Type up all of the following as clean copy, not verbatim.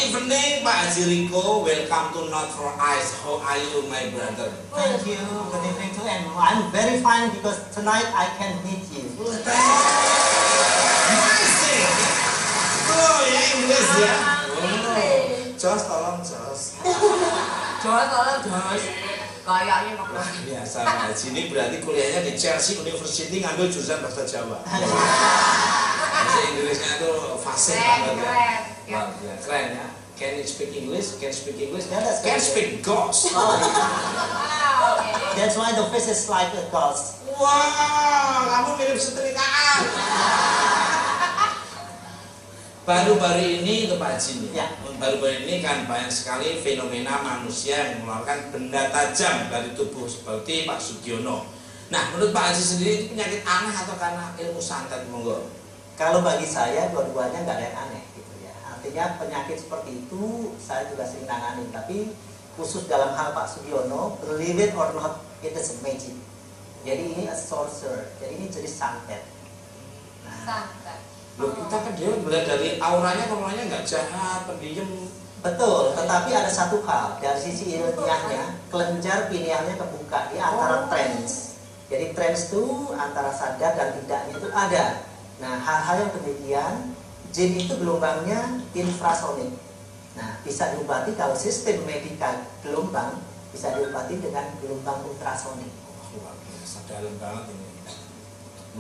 evening, Pak Haji Riko. Welcome to Not for Eyes. How are you, my brother? Thank you. Good evening to everyone. I'm very fine because tonight I can meet you. Nice. Oh, ya Inggris ya. Jos, tolong Jos. Jos, tolong Jos. Kayaknya Wah, biasa Pak Haji ini berarti kuliahnya di Chelsea University ngambil jurusan bahasa Jawa. Bahasa Inggrisnya tuh fasih banget ya. Keren ya. Can you speak English? Can speak English? Can speak ghost. That's why the face is like a ghost. Wah, kamu mirip setrikaan. Baru-baru ini itu Pak Haji nih. Ya. Baru-baru ini kan banyak sekali fenomena manusia yang mengeluarkan benda tajam dari tubuh seperti Pak Sugiono. Nah, menurut Pak Haji sendiri itu penyakit aneh atau karena ilmu santet, monggo? Kalau bagi saya dua-duanya nggak ada yang aneh gitu ya. Artinya penyakit seperti itu saya juga sering tangani. Tapi khusus dalam hal Pak Sugiono, believe it or not, it is magic. Jadi ini a sorcerer. Jadi ini jadi santet. Nah, santet. Loh, kita kan dia melihat dari auranya nggak jahat, pendiam. betul, tetapi ada satu hal dari sisi ilmiahnya, kelenjar pinealnya kebuka di antara trans. Jadi trans itu antara sadar dan tidaknya itu ada. Nah, hal-hal yang demikian, jin itu gelombangnya infrasonik. Nah, bisa diobati kalau sistem medikal gelombang bisa diobati dengan gelombang ultrasonik. Luar biasa, dalam banget ini.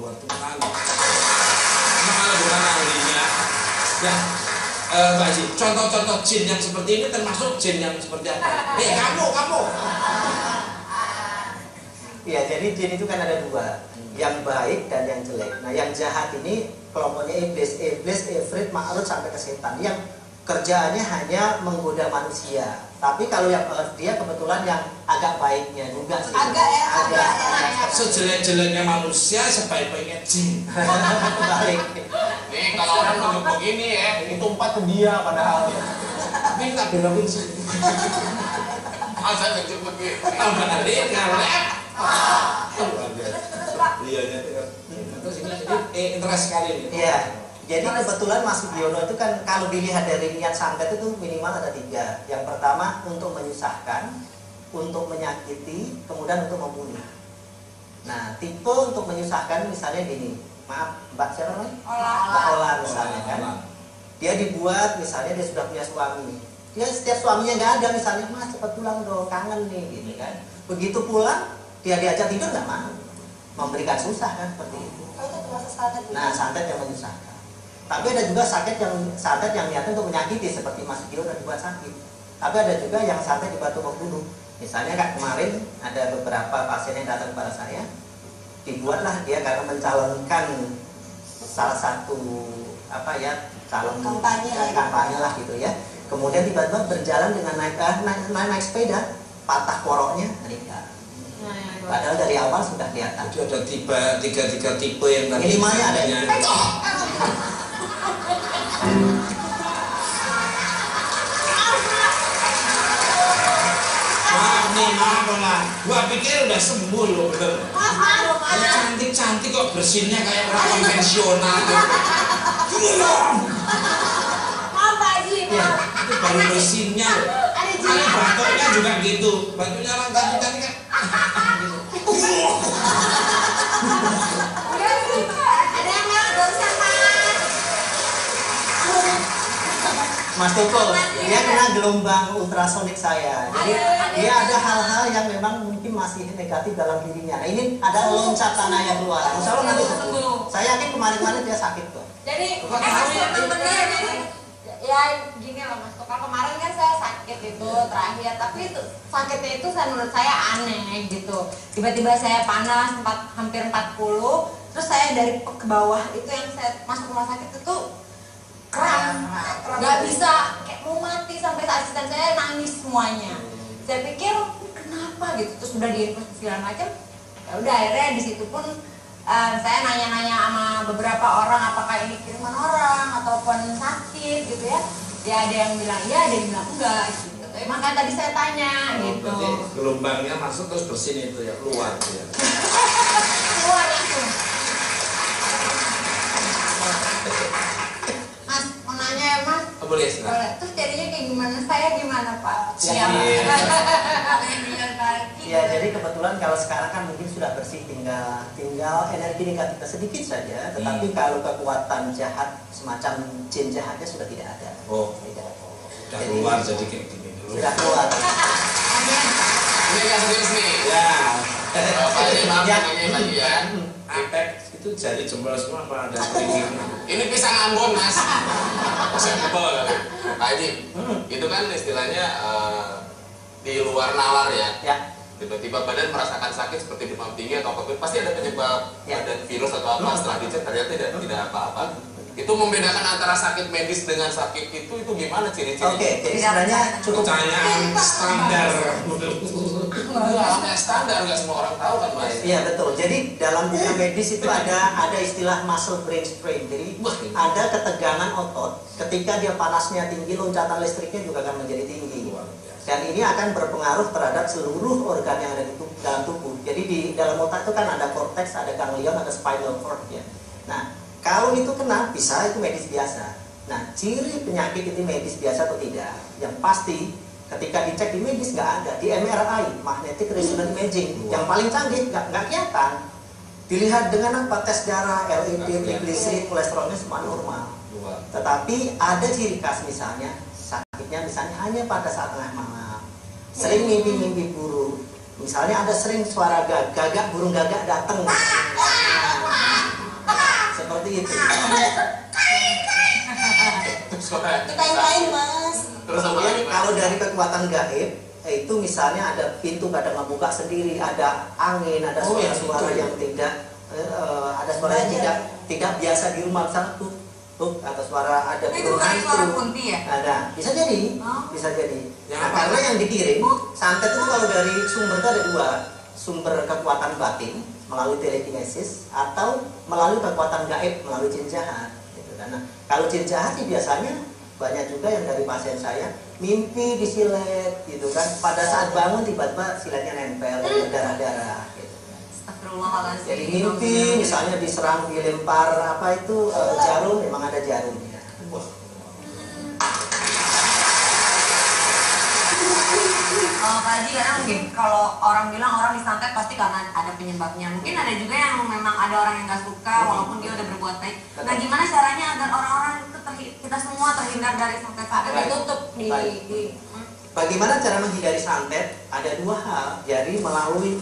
Luar biasa. Malah bukan ahlinya. Ya, Pak Haji, contoh-contoh jin yang seperti ini termasuk jin yang seperti apa? Kamu. Ya, jadi jin itu kan ada dua, yang baik dan yang jelek. Nah, yang jahat ini kelompoknya iblis, ifrit, ma'rud sampai ke setan. Yang kerjaannya hanya menggoda manusia. Tapi kalau yang dia kebetulan yang agak baiknya juga sih. Agak sejelek-jeleknya manusia, sebaik-baiknya jin. Baik. Nih kalau orang nunjuk begini ya, itu 4 ke dia padahal. Tapi tak belokin sih. Masa nunjuk begini? Balik, ngelep. Luar biasa. Iya, terus ini interest sekali ini. Iya. Jadi kebetulan Mas Sugiono itu kan kalau dilihat dari niat santet itu minimal ada 3. Yang pertama untuk menyusahkan, untuk menyakiti, kemudian untuk membunuh. Nah, tipe untuk menyusahkan misalnya gini, maaf Mbak siapa namanya? Mbak Ola misalnya kan. Dia dibuat misalnya dia sudah punya suami. Dia setiap suaminya nggak ada misalnya, Mas cepat pulang dong, kangen nih gitu kan. Begitu pulang dia diajak tidur nggak mau, memberikan susah kan seperti itu. Nah, santet yang menyusahkan. Tapi ada juga santet yang niatnya untuk menyakiti seperti Mas Gio dan dibuat sakit. Tapi ada juga yang santet dibantu membunuh. Misalnya kayak kemarin ada beberapa pasien yang datang kepada saya, dibuatlah dia karena mencalonkan salah satu calon kampanye lah gitu ya. Kemudian tiba-tiba berjalan dengan naik sepeda, patah koroknya, meninggal. Padahal dari awal sudah kelihatan. Jadi ada tiga tipe yang tadi. Minimalnya ada. Maaf lah. Gua pikir udah sembuh loh, bener. Cantik kok, bersihnya kayak orang konvensional. Maaf Pak Haji, maaf. Itu baru bersihnya loh. Ada batuknya juga gitu. Batuknya orang cantik kan. Ada yang lewat barusan Mas Toko, dia kena gelombang ultrasonik saya. Jadi dia ada hal-hal yang memang mungkin masih negatif dalam dirinya. Nah, ini ada loncatan yang keluar. Insya Allah nanti sembuh. Saya yakin kemarin-kemarin dia sakit kok. Jadi memang benar ya gini loh Mas Toko, kemarin kan saya sakit itu terakhir, tapi itu sakitnya itu menurut saya aneh gitu. Tiba-tiba saya panas hampir 40, terus saya dari ke bawah itu yang saya masuk rumah sakit itu kram, nggak bisa, kayak mau mati, sampai asisten saya nangis semuanya. Saya pikir kenapa gitu, terus udah diinfus segala macam. Ya udah akhirnya di situ pun saya nanya-nanya sama beberapa orang apakah ini kiriman orang ataupun sakit gitu ya. Ya ada yang bilang iya, ada yang bilang enggak gitu. Makanya tadi saya tanya gitu. Berarti gelombangnya masuk terus bersin itu ya, keluar ya. Keluar langsung. Mas, mau nanya ya Mas? Boleh, silakan. Boleh. Terus jadinya kayak teman saya gimana Pak? Siap. Kaki. Ya, jadi kebetulan kalau sekarang kan mungkin sudah bersih, tinggal energi negatifnya sedikit saja, tetapi kalau kekuatan jahat semacam jin jahatnya sudah tidak ada. Oh, Tidak. udah keluar jadi kayak gini dulu. Sudah keluar. Ini yang serius nih. Ya. Bapak ini maaf Ya. nanya lagi ya. Apek itu jari jempol semua apa ada keringin? Ini pisang Ambon mas. Sampel kali. Pak Haji, itu kan istilahnya di luar nalar ya. Ya. Tiba-tiba badan merasakan sakit seperti demam tinggi atau apa, pasti ada penyebab Ya. badan virus atau apa. Setelah dicek ternyata tidak apa-apa. Itu membedakan antara sakit medis dengan sakit itu gimana ciri-ciri? Oke, jadi sebenarnya cukup Pertanyaan standar. Nggak standar, nggak semua orang tahu kan mas. Iya betul. Jadi dalam dunia medis itu ada istilah muscle brain strain. Jadi ada ketegangan otot ketika dia panasnya tinggi, loncatan listriknya juga akan menjadi tinggi. Dan ini akan berpengaruh terhadap seluruh organ yang ada di dalam tubuh. Jadi di dalam otak itu kan ada korteks, ada ganglion, ada spinal cord ya. Nah, kalau itu kena, bisa itu medis biasa. Nah, ciri penyakit itu medis biasa atau tidak? Yang pasti ketika dicek di medis nggak ada. Di MRI, magnetic resonance imaging, yang paling canggih nggak kelihatan. Dilihat dengan apa? Tes darah, LEP, trigliserid, kolesterolnya semua normal. Tetapi ada ciri khas misalnya sakitnya misalnya hanya pada saat tengah malam, sering mimpi-mimpi buruk. Misalnya ada sering suara gagak, burung gagak datang. Seperti itu. Kita yang lain mas. Terus apa Kemudian lagi, Mas? kalau dari kekuatan gaib itu misalnya ada pintu kadang ngebuka sendiri, ada angin, ada suara-suara yang tidak ada suara yang tidak biasa di rumah satu atau suara ada Itu burung bukan suara hantu. kunti ya? Ada, bisa jadi, Oh. bisa jadi. Yang Nah, apa? karena yang dikirim santet itu kalau dari sumber itu ada dua, sumber kekuatan batin melalui telekinesis atau melalui kekuatan gaib melalui jin jahat. Gitu. Karena kalau jin jahat sih biasanya banyak juga yang dari pasien saya mimpi disilet gitu kan, pada saat bangun tiba-tiba siletnya nempel berdarah-darah gitu. Astagfirullahaladzim. Jadi mimpi misalnya diserang, dilempar apa itu jarum, memang ada jarumnya. Wah, Pak Haji, karena mungkin kalau orang bilang orang disantet pasti karena ada penyebabnya. Mungkin ada juga yang memang ada orang yang nggak suka walaupun dia udah berbuat baik. Nah, gimana caranya agar orang-orang itu kita semua terhindar dari santet-santet Baik. ditutup di Bagaimana cara menghindari santet? Ada dua hal. Jadi melalui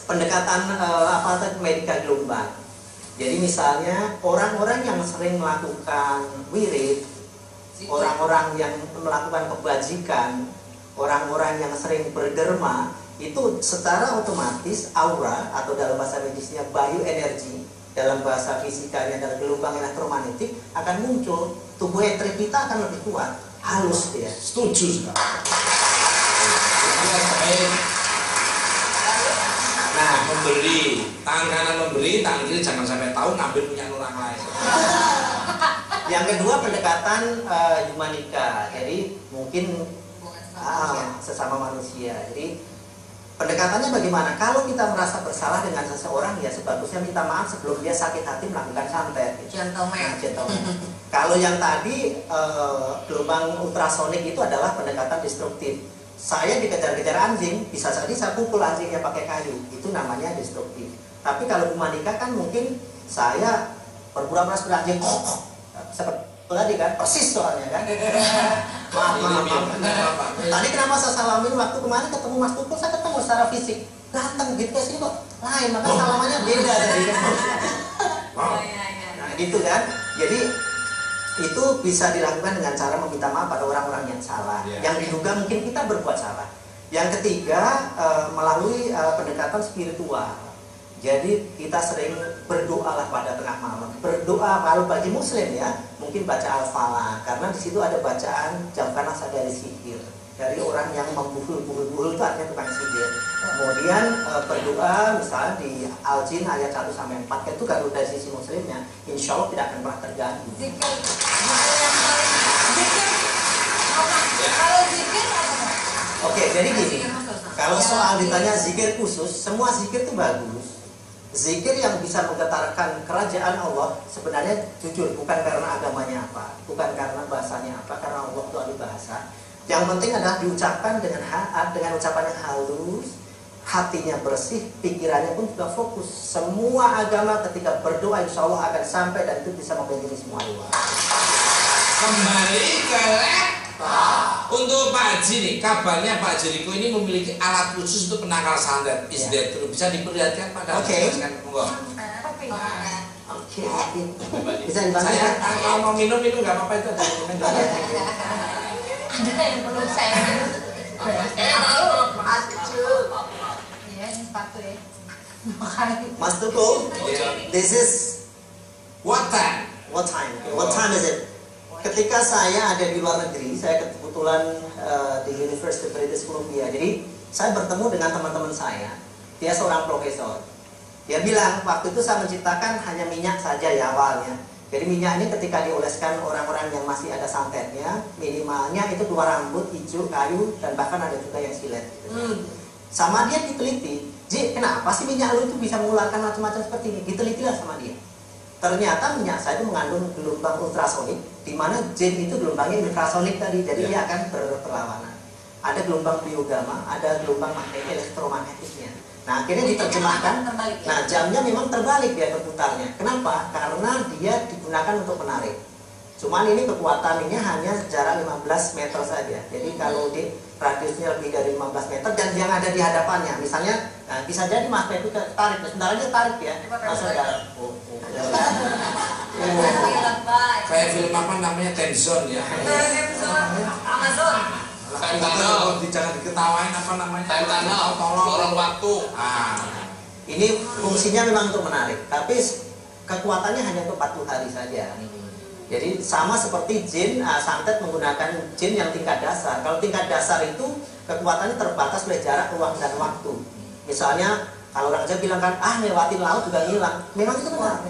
pendekatan medika gelombang. Jadi misalnya orang-orang yang sering melakukan wirid, orang-orang yang melakukan kebajikan, orang-orang yang sering berderma, itu secara otomatis aura atau dalam bahasa medisnya bioenergi, dalam bahasa fisikanya adalah gelombang elektromagnetik akan muncul, tubuh etrik kita akan lebih kuat, halus dia. setuju sekali. Nah, memberi, tangan kanan memberi, tangan kiri jangan sampai tahu ngambil punya orang lain. Yang kedua pendekatan humanika, jadi mungkin sesama manusia. Jadi pendekatannya bagaimana? Kalau kita merasa bersalah dengan seseorang, ya sebagusnya minta maaf sebelum dia sakit hati melakukan santet. gentleman. Gentleman. Kalau yang tadi gelombang ultrasonik itu adalah pendekatan destruktif. Saya dikejar-kejar anjing, bisa jadi saya pukul anjingnya pakai kayu, itu namanya destruktif. Tapi kalau humanika kan mungkin saya berpura-pura seperti anjing, seperti itu tadi kan, persis soalnya kan. Maaf. Tadi kenapa saya salamin waktu kemarin ketemu Mas Tukul, saya ketemu secara fisik, ganteng gitu ke sini kok lain, maka salamannya beda dari kan. Nah gitu kan, jadi itu bisa dilakukan dengan cara meminta maaf pada orang-orang yang salah, yang diduga mungkin kita berbuat salah. Yang ketiga melalui pendekatan spiritual. Jadi kita sering berdoalah pada tengah malam. Berdoa kalau bagi Muslim ya, mungkin baca Al-Falaq, karena di situ ada bacaan jamkanah dari sihir dari orang yang membuhul itu artinya tukang sihir. Kemudian berdoa misalnya di Al-Jin ayat 1 sampai 4 itu kalau dari sisi Muslimnya, insya Allah tidak akan pernah terganggu. Zikir yang paling kalau zikir apa? Oke, jadi gini, kalau soal ditanya zikir khusus, semua zikir itu bagus. Zikir yang bisa menggetarkan kerajaan Allah sebenarnya jujur bukan karena agamanya apa, bukan karena bahasanya apa, karena Allah itu ahli bahasa. Yang penting adalah diucapkan dengan ucapan yang halus, hatinya bersih, pikirannya pun juga fokus. Semua agama ketika berdoa insya Allah akan sampai dan itu bisa membentengi semua doa. Kembali ke laptop. Untuk Pak Haji nih, kabarnya Pak Jeriko ini memiliki alat khusus untuk penangkal santet. Is that true? Bisa diperlihatkan pada monggo. Oke, bisa dibantu. Saya kalau mau minum itu nggak apa-apa, itu ada minum. Ada yang perlu saya minum. Ya, ini sepatu ya. Mas Tuko, this is What time? what time? What time is it? Ketika saya ada di luar negeri, saya kebetulan di University British Columbia. Jadi saya bertemu dengan teman-teman saya. Dia seorang profesor. Dia bilang waktu itu saya menciptakan hanya minyak saja ya awalnya. Jadi minyak ini ketika dioleskan orang-orang yang masih ada santetnya, minimalnya itu keluar rambut, hijau, kayu, dan bahkan ada juga yang silet. Sama dia diteliti, Ji, kenapa sih minyak lu itu bisa mengeluarkan macam-macam seperti ini? Ditelitilah sama dia. Ternyata minyak saya itu mengandung gelombang ultrasonik, di mana jin itu gelombangnya ultrasonik tadi, jadi dia akan berperlawanan. Ada gelombang biogama, ada gelombang elektromagnetisnya. Nah akhirnya diterjemahkan. Nah jamnya memang terbalik dia berputarnya. Kenapa? Karena dia digunakan untuk menarik. Cuman ini kekuatan ini hanya jarak 15 meter saja. Jadi kalau di radiusnya lebih dari 15 meter dan yang ada di hadapannya, misalnya, nah, bisa jadi mas itu tarik, sebentar aja tarik ya. Kayak film apa namanya Tenzon ya. Amazon. Jangan diketawain apa namanya. Time tunnel, lorong waktu. Ini fungsinya memang untuk menarik, tapi kekuatannya hanya untuk 40 hari saja. Jadi sama seperti jin, santet menggunakan jin yang tingkat dasar. Kalau tingkat dasar itu kekuatannya terbatas oleh jarak, ruang, dan waktu. Misalnya kalau orang Jawa bilang kan, lewatin laut juga hilang. Memang itu benar.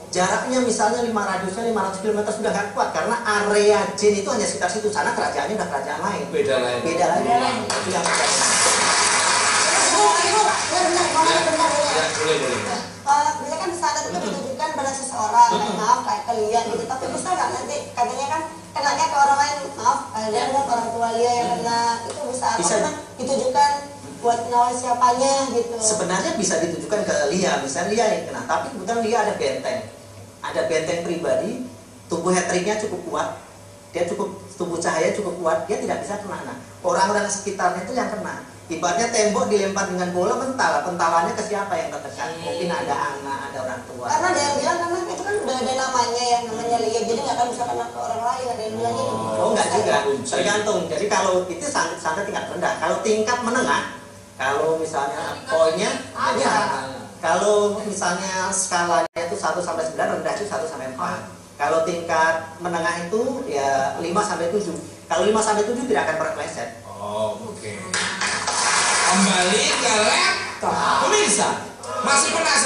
Jaraknya misalnya radiusnya 500 km sudah gak kuat karena area jin itu hanya sekitar situ. Sana kerajaannya udah kerajaan lain. Beda lagi. Itu yang Boleh. Biasanya kan santet itu ditujukan pada seseorang, kayak maaf kayak kalian gitu. Tapi bisa nggak nanti katanya kan kenanya ke orang lain, maaf kalian kan orang tua Lia yang kena, itu bisa apa ditujukan buat ngawal siapanya gitu. Sebenarnya bisa ditujukan ke Lia, misalnya Lia yang kena. Tapi kebetulan Lia ada benteng pribadi, tubuh heteriknya cukup kuat, dia tubuh cahaya cukup kuat, dia tidak bisa kena. Nah, orang-orang sekitarnya itu yang kena. Ibaratnya tembok dilempar dengan bola mental, pentalannya ke siapa yang tertekan? Mungkin ada anak, ada orang tua. Karena ada yang bilang karena itu kan udah ada namanya yang namanya Lia, jadi nggak akan bisa kena ke orang lain. Ada yang bilang gitu. Oh enggak juga, tergantung. Jadi kalau itu santet tingkat rendah, kalau tingkat menengah, kalau misalnya poinnya, ya, kalau misalnya skalanya itu 1 sampai 9, rendah itu 1 sampai 4. Kalau tingkat menengah itu ya 5 sampai 7. Kalau 5 sampai 7 tidak akan berkleset. Oke. Kembali ke laptop. Pemirsa, masih penasaran?